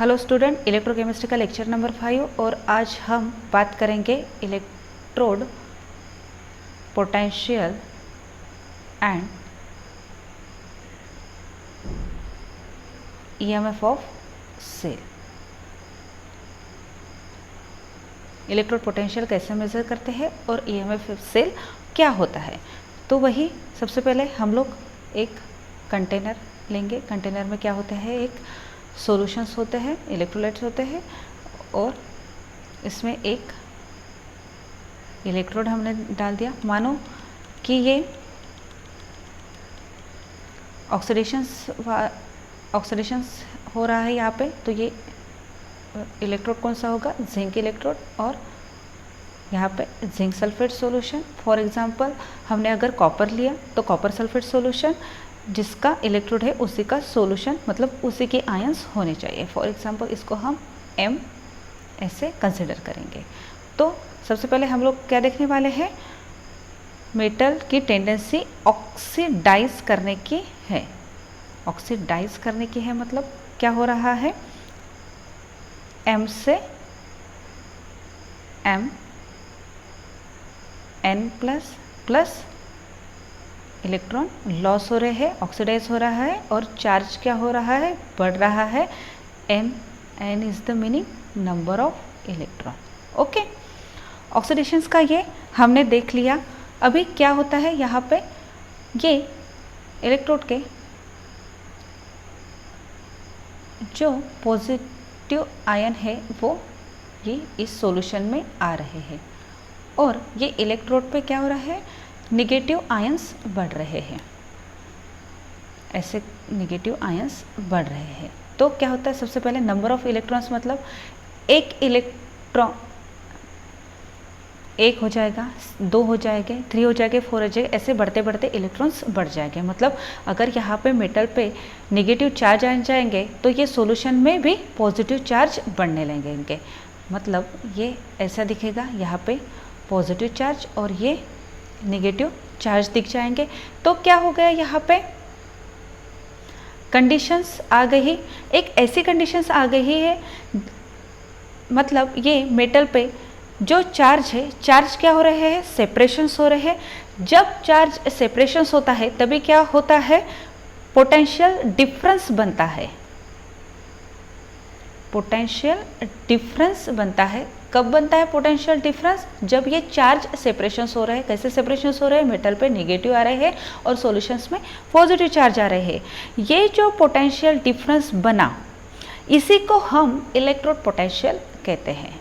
Hello student, electrochemistry का lecture number 5 और आज हम बात करेंगे electrode potential and EMF of cell. Electrode potential कैसे मेज़र करते हैं और ईएमएफ ऑफ सेल क्या होता है। तो वही सबसे पहले हम लोग एक कंटेनर लेंगे। कंटेनर में क्या होता है, एक सॉल्यूशंस होते हैं, इलेक्ट्रोलाइट्स होते हैं और इसमें एक इलेक्ट्रोड हमने डाल दिया। मानो कि ये ऑक्सीडेशंस हो रहा है यहाँ पे, तो ये इलेक्ट्रोड कौन सा होगा, जिंक इलेक्ट्रोड, और यहाँ पे zinc sulphate solution. For example हमने अगर कॉपर लिया तो कॉपर सल्फेट सॉल्यूशन, जिसका इलेक्ट्रोड है उसी का सॉल्यूशन, मतलब उसी के आयंस होने चाहिए। फॉर एग्जांपल इसको हम M ऐसे कंसिडर करेंगे। तो सबसे पहले हम लोग क्या देखने वाले हैं, मेटल की टेंडेंसी ऑक्सीडाइज करने की है। ऑक्सीडाइज करने की है मतलब क्या हो रहा है, M से M N plus electron loss हो रहे हैं, ऑक्सीडाइज हो रहा है और चार्ज क्या हो रहा है, बढ़ रहा है। N is the meaning number of electron. Okay, oxidations का ये हमने देख लिया। अभी क्या होता है यहाँ पे, ये इलेक्ट्रोड के जो पॉजिटिव आयन है वो ये इस सॉल्यूशन में आ रहे हैं और ये इलेक्ट्रोड पे क्या हो रहा है, निगेटिव आयंस बढ़ रहे हैं। ऐसे निगेटिव आयंस बढ़ रहे हैं तो क्या होता है, सबसे पहले नंबर ऑफ इलेक्ट्रॉन्स, मतलब एक इलेक्ट्रॉन एक हो जाएगा, 2 हो जाएंगे, 3 हो जाएंगे, 4 हो जाएंगे, ऐसे बढ़ते बढ़ते इलेक्ट्रॉन्स बढ़ जाएंगे। मतलब अगर यहाँ पे मेटल पे निगेटिव चार्ज आ जाएंगे तो ये सॉल्यूशन में भी पॉजिटिव चार्ज बढ़ने लगेंगे। मतलब ये ऐसा दिखेगा, यहाँ पे पॉजिटिव चार्ज और ये नेगेटिव चार्ज दिख जाएंगे। तो क्या हो गया, यहाँ पे कंडीशंस आ गई, एक ऐसी कंडीशंस आ गई है, मतलब ये मेटल पे जो चार्ज है, चार्ज क्या हो रहे हैं, सेपरेशंस हो रहे हैं। जब चार्ज सेपरेशंस होता है तभी क्या होता है, पोटेंशियल डिफरेंस बनता है। पोटेंशियल डिफरेंस बनता है। कब बनता है पोटेंशियल डिफरेंस, जब ये चार्ज सेपरेशंस हो रहे हैं। कैसे सेपरेशंस हो रहे हैं, मेटल पे नेगेटिव आ रहे हैं और सॉल्यूशंस में पॉजिटिव चार्ज आ रहे हैं। ये जो पोटेंशियल डिफरेंस बना, इसी को हम इलेक्ट्रोड पोटेंशियल कहते हैं।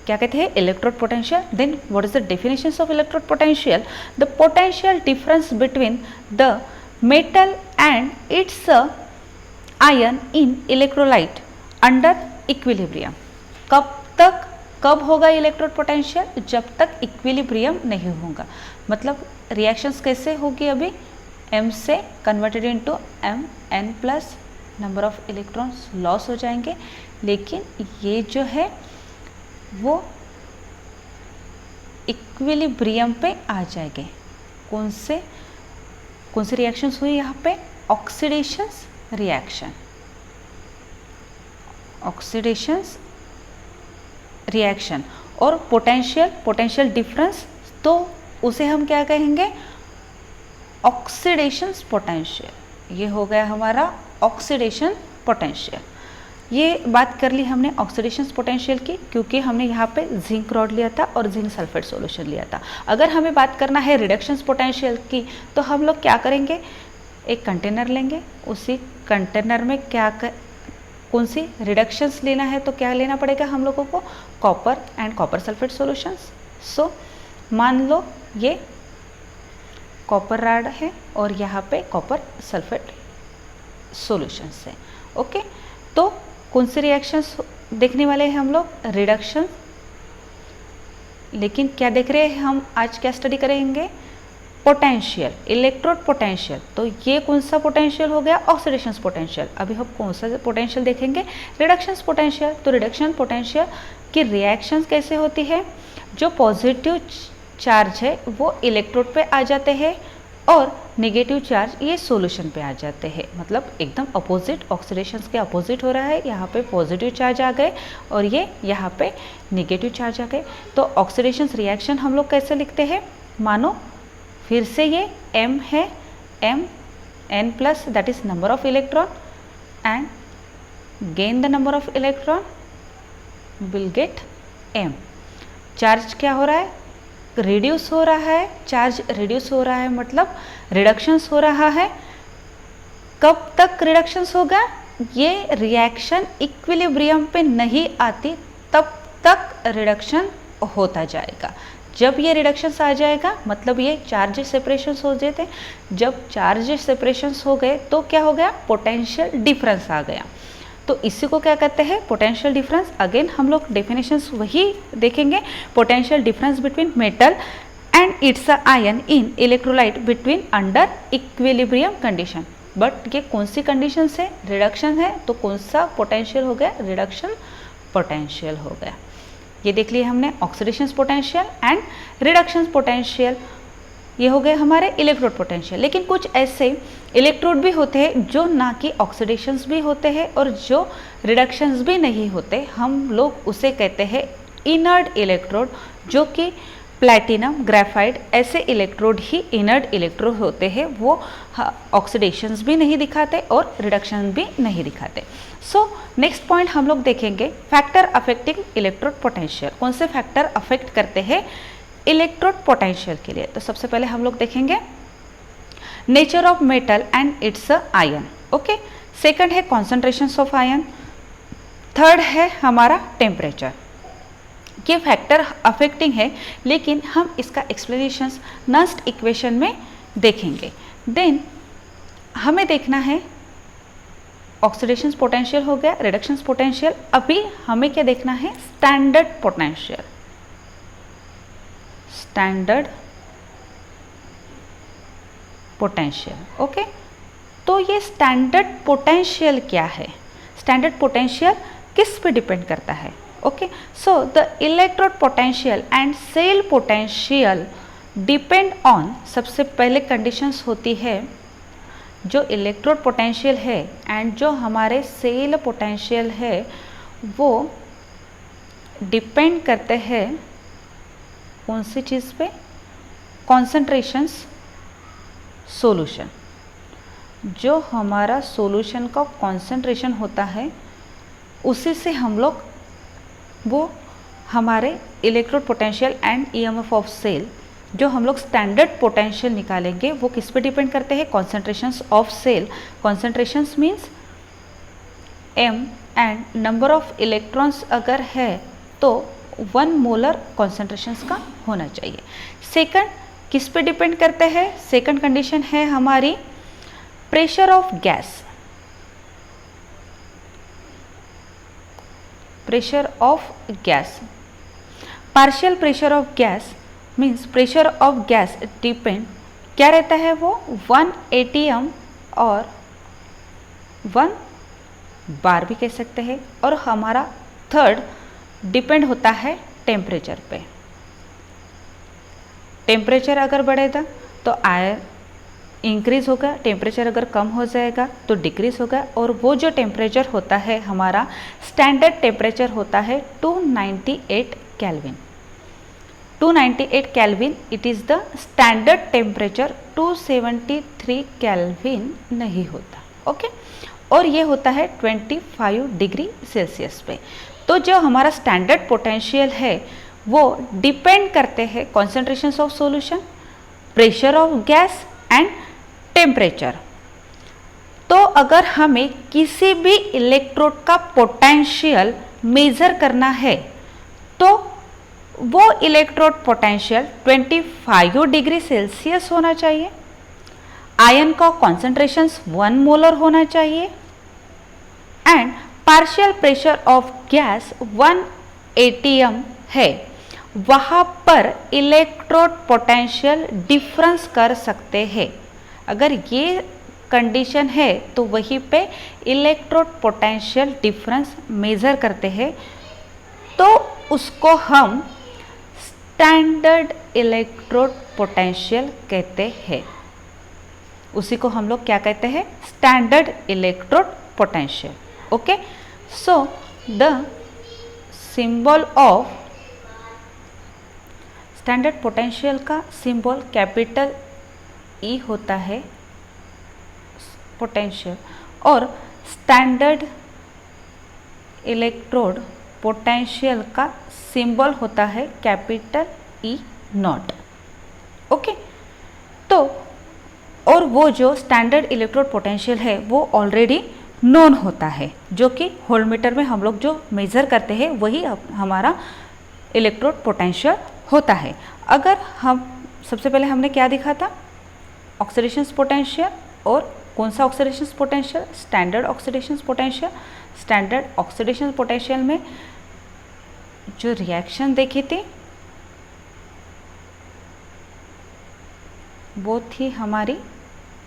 क्या कहते हैं, electrode potential. Then what is the definitions of electrode potential, the potential difference between the metal and its ion in electrolyte under equilibrium. कब होगा इलेक्ट्रोड पोटेंशियल, जब तक इक्विलिब्रियम नहीं होगा। मतलब रिएक्शंस कैसे होगी, अभी M से converted into Mn plus, number of electrons loss हो जाएंगे, लेकिन ये जो है वो इक्विलिब्रियम पे आ जाएंगे। कौन से रिएक्शंस हुई यहाँ पे, ऑक्सीडेशंस रिएक्शन, ऑक्सीडेशंस रिएक्शन और पोटेंशियल डिफरेंस, तो उसे हम क्या कहेंगे, ऑक्सीडेशंस पोटेंशियल। ये हो गया हमारा ऑक्सीडेशन पोटेंशियल। ये बात कर ली हमने ऑक्सीडेशंस पोटेंशियल की, क्योंकि हमने यहाँ पे जिंक रॉड लिया था और जिंक सल्फेट सॉल्यूशन लिया था। अगर हमें बात करना है रिडक्शंस पोटेंशियल की, तो हम लोग क्या करेंगे, एक कंटेनर लेंगे, उसी कंटेनर में कौन सी रिडक्शंस लेना है, तो क्या लेना पड़ेगा हम लोगों को, copper and copper sulphate solutions. So मान लो ये कॉपर रॉड है और यहाँ पे कॉपर सल्फेट सॉल्यूशंस है। ओके, तो कौन से रिएक्शंस देखने वाले हैं हम लोग, रिडक्शन। लेकिन क्या देख रहे हैं हम, आज क्या स्टडी करेंगे, पोटेंशियल, इलेक्ट्रोड पोटेंशियल। तो ये कौन सा पोटेंशियल हो गया, ऑक्सीडेशंस पोटेंशियल। अभी हम कौन सा पोटेंशियल देखेंगे, रिडक्शंस पोटेंशियल। तो रिडक्शन पोटेंशियल की रिएक्शंस कैसे होती है, जो पॉजिटिव चार्ज है वो इलेक्ट्रोड पे आ जाते हैं और नेगेटिव चार्ज ये सॉल्यूशन पे आ जाते हैं, मतलब एकदम अपोजिट, ऑक्सीडेशंस के अपोजिट हो रहा है। यहाँ पे पॉजिटिव चार्ज आ गए और ये यहाँ पे नेगेटिव चार्ज आ गए। तो ऑक्सीडेशंस रिएक्शन हम लोग कैसे लिखते हैं, मानो फिर से ये m है, m n plus that is number of electron and gain the number of electron will get m। Charge क्या हो रहा है, रिड्यूस हो रहा है, चार्ज रिड्यूस हो रहा है मतलब रिडक्शंस हो रहा है। कब तक रिडक्शंस होगा, ये रिएक्शन इक्विलिब्रियम पे नहीं आती तब तक रिडक्शन होता जाएगा। जब ये रिडक्शंस आ जाएगा मतलब ये चार्ज सेपरेशंस हो जाते हैं। जब चार्ज सेपरेशंस हो गए तो क्या हो गया, पोटेंशियल डिफरेंस आ गया। तो इसी को क्या कहते हैं, पोटेंशियल डिफरेंस। अगेन हम लोग डेफिनेशंस वही देखेंगे, potential difference between metal and its ion in electrolyte between under equilibrium condition. But ये कौन सी कंडीशन है, रिडक्शन है, तो कौन सा पोटेंशियल हो गया, रिडक्शन पोटेंशियल हो गया। ये देख लिए हमने oxidation potential and reduction potential, ये हो गए हमारे इलेक्ट्रोड पोटेंशियल। लेकिन कुछ ऐसे इलेक्ट्रोड भी होते हैं जो ना कि ऑक्सीडेशंस भी होते हैं और जो रिडक्शंस भी नहीं होते, हम लोग उसे कहते हैं इनर्ट इलेक्ट्रोड, जो कि प्लैटिनम, ग्रेफाइट ऐसे इलेक्ट्रोड ही इनर्ट इलेक्ट्रोड होते हैं। वो ऑक्सीडेशंस भी नहीं दिखाते और रिडक्शन भी नहीं दिखाते। सो नेक्स्ट पॉइंट हम लोग देखेंगे, फैक्टर अफेक्टिंग इलेक्ट्रोड पोटेंशियल। कौन से फैक्टर अफेक्ट करते हैं इलेक्ट्रोड पोटेंशियल के लिए। तो सबसे पहले हम लोग देखेंगे nature of metal and its ion. Okay, second है कॉन्सेंट्रेशन ऑफ आयन, थर्ड है हमारा टेम्परेचर। ये फैक्टर अफेक्टिंग है, लेकिन हम इसका एक्सप्लेनेशन नेक्स्ट इक्वेशन में देखेंगे। देन हमें देखना है ऑक्सीडेशन पोटेंशियल हो गया, रिडक्शन पोटेंशियल। अभी हमें क्या देखना है, standard potential. Standard potential. Okay, तो ये स्टैंडर्ड पोटेंशियल क्या है, स्टैंडर्ड पोटेंशियल किस पे डिपेंड करता है। Okay, so the electrode potential and cell potential depend on, सबसे पहले कंडीशंस होती है जो इलेक्ट्रोड पोटेंशियल है एंड जो हमारे सेल पोटेंशियल है वो डिपेंड करते हैं कौन सी चीज़ पे, कॉन्सेंट्रेशंस सॉल्यूशन। जो हमारा सॉल्यूशन का कॉन्सेंट्रेशन होता है उसी से हम लोग वो हमारे electrode potential and EMF of cell, जो हम लोग स्टैंडर्ड पोटेंशियल निकालेंगे वो किस पे डिपेंड करते हैं, concentrations of cell. Concentrations means m and number of electrons अगर है तो 1 मोलर कॉन्सेंट्रेशंस का होना चाहिए। सेकंड किस पे डिपेंड करते हैं, सेकंड कंडीशन है हमारी pressure of gas. Pressure of gas, partial pressure of gas means pressure of gas depend क्या रहता है, वो 1 atm और 1 बार भी कह सकते हैं। और हमारा थर्ड डिपेंड होता है टेम्परेचर पे। टेम्परेचर अगर बढ़ेगा तो आयन इंक्रीज होगा, टेम्परेचर अगर कम हो जाएगा तो डिक्रीज होगा। और वो जो टेम्परेचर होता है हमारा स्टैंडर्ड टेम्परेचर होता है 298 kelvin. 298 kelvin it is the standard temperature, 273 kelvin नहीं होता। ओके, और ये होता है 25 डिग्री सेल्सियस पे। तो जो हमारा स्टैंडर्ड पोटेंशियल है वो डिपेंड करते हैं concentration of solution, pressure of gas and temperature. तो अगर हमें किसी भी इलेक्ट्रोड का पोटेंशियल मेजर करना है तो वो इलेक्ट्रोड पोटेंशियल 25 डिग्री सेल्सियस होना चाहिए, आयन का कॉन्सेंट्रेशन 1 मोलर होना चाहिए and partial pressure of gas 1 atm है। वहाँ पर इलेक्ट्रोड पोटेंशियल डिफरेंस कर सकते हैं। अगर ये कंडीशन है तो वहीं पे इलेक्ट्रोड पोटेंशियल डिफरेंस मेजर करते हैं, तो उसको हम स्टैंडर्ड इलेक्ट्रोड पोटेंशियल कहते हैं। उसी को हम लोग क्या कहते हैं, standard electrode potential. Okay, so the symbol of standard potential का सिंबल कैपिटल ई होता है पोटेंशियल, और स्टैंडर्ड इलेक्ट्रोड पोटेंशियल का सिंबल होता है कैपिटल ई नॉट। ओके, तो और वो जो स्टैंडर्ड इलेक्ट्रोड पोटेंशियल है वो ऑलरेडी नोन होता है, जो कि वोल्टमीटर में हम लोग जो मेज़र करते हैं वही हमारा इलेक्ट्रोड पोटेंशियल होता है। अगर हम सबसे पहले हमने क्या देखा था, ऑक्सीडेशन पोटेंशियल, और कौन सा oxidation potential, standard oxidation potential. Standard oxidation potential में जो रिएक्शन देखी थी वो थी हमारी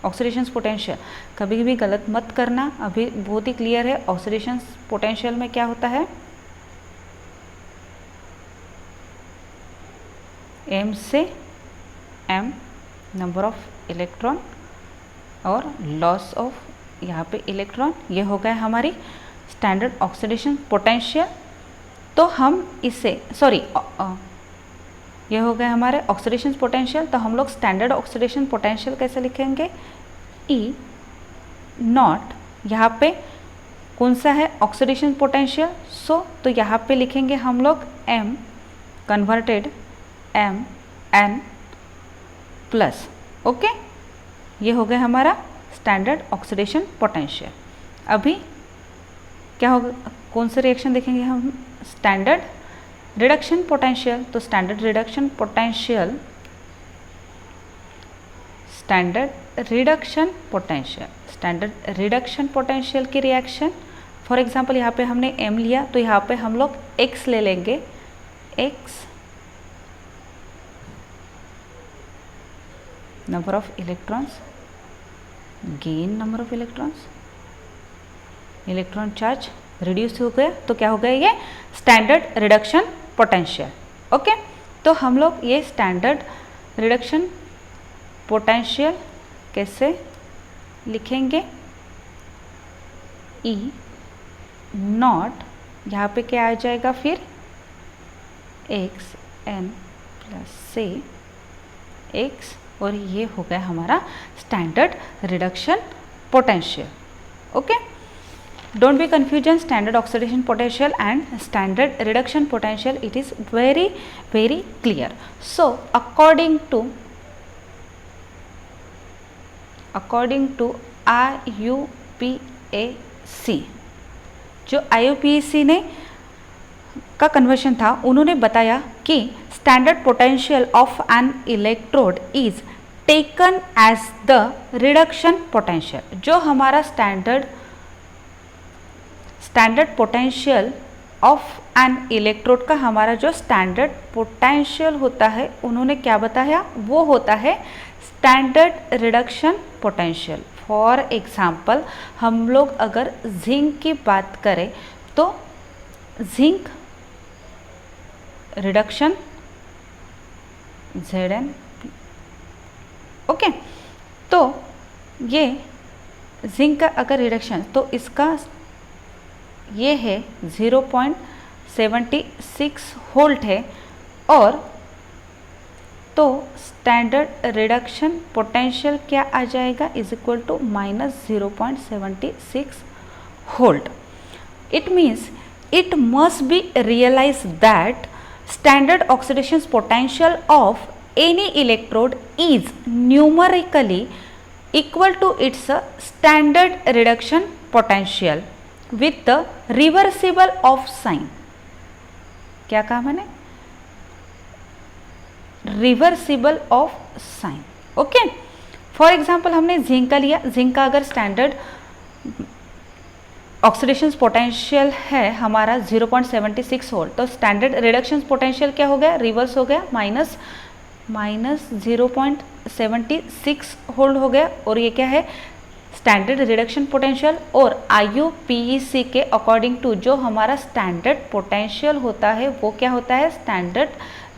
ऑक्सीडेशन पोटेंशियल। कभी भी गलत मत करना, अभी बहुत ही क्लियर है। ऑक्सीडेशन पोटेंशियल में क्या होता है, m से m नंबर ऑफ इलेक्ट्रॉन और लॉस ऑफ यहाँ पे इलेक्ट्रॉन, ये हो गया हमारी स्टैंडर्ड ऑक्सीडेशन पोटेंशियल। तो हम इसे ये हो गया हमारे ऑक्सीडेशन पोटेंशियल। तो हम लोग स्टैंडर्ड ऑक्सीडेशन पोटेंशियल कैसे लिखेंगे, ई नॉट, यहाँ पे कौन सा है ऑक्सीडेशन पोटेंशियल, तो यहाँ पे लिखेंगे हम लोग m converted m n plus. Okay, ये हो गया हमारा स्टैंडर्ड ऑक्सीडेशन पोटेंशियल। अभी क्या होगा, कौन सा रिएक्शन देखेंगे हम, स्टैंडर्ड रिडक्शन पोटेंशियल। तो standard reduction potential, standard reduction potential, standard reduction potential की रिएक्शन, फॉर एग्जांपल यहाँ पे हमने m लिया तो यहाँ पे हम लोग x ले लेंगे, x number of electrons, gain number of electrons, electron charge reduce हो गया, तो क्या हो गया, ये स्टैंडर्ड रिडक्शन पोटेंशियल। ओके, तो हम लोग ये स्टैंडर्ड रिडक्शन पोटेंशियल कैसे लिखेंगे, ई नॉट, यहाँ पे क्या आ जाएगा फिर एक्स एन प्लस से एक्स, और ये हो गया हमारा standard reduction potential. Okay, don't be confusion standard oxidation potential and standard reduction potential, it is very clear. So according to IUPAC, जो IUPAC ने का कन्वर्शन था, उन्होंने बताया कि standard potential of an electrode is taken as the reduction potential. जो हमारा standard potential of an electrode का हमारा जो स्टैंडर्ड पोटेंशियल होता है, उन्होंने क्या बताया, वो होता है standard reduction potential. For example हम लोग अगर जिंक की बात करें तो जिंक रिडक्शन Zn। ओके, तो ये जिंक का अगर रिडक्शन, तो इसका ये है 0.76 वोल्ट है, और तो स्टैंडर्ड रिडक्शन पोटेंशियल क्या आ जाएगा, is equal to -0.76 volt. It means it must be realize that standard oxidation potential of any electrode is numerically equal to its standard reduction potential with the reversible of sign। क्या कहा मैंने, reversible of sign. Okay, for example हमने zinc का लिया, zinc का अगर standard oxidation potential है हमारा 0.76 वोल्ट, तो स्टैंडर्ड रिडक्शन पोटेंशियल क्या हो गया, रिवर्स हो गया, -0.76 वोल्ट हो गया, और ये क्या है, स्टैंडर्ड रिडक्शन पोटेंशियल। और IUPAC के अकॉर्डिंग टू जो हमारा स्टैंडर्ड पोटेंशियल होता है वो क्या होता है, स्टैंडर्ड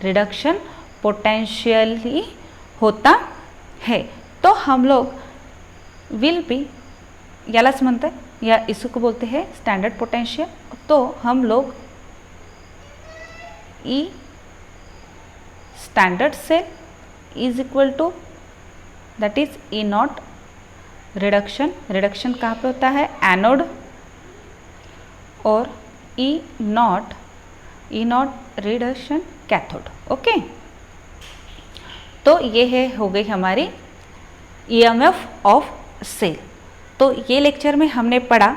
रिडक्शन पोटेंशियल ही होता है। तो हम लोग विल बी, यालाच म्हणते या इसी को बोलते हैं स्टैंडर्ड पोटेंशियल। तो हम लोग E standard cell is equal to that is E naught reduction, reduction कहाँ पे होता है एनोड, और E naught reduction cathode. Okay, तो ये है हो गई हमारी ईएमएफ ऑफ सेल। तो ये लेक्चर में हमने पढ़ा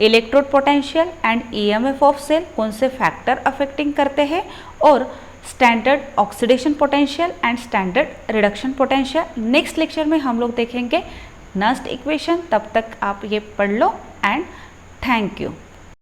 electrode potential and EMF of cell कौन से फैक्टर अफेक्टिंग करते हैं, और standard oxidation potential and standard reduction potential. Next lecture में हम लोग देखेंगे नस्ट इक्वेशन। तब तक आप ये पढ़ लो एंड थैंक यू।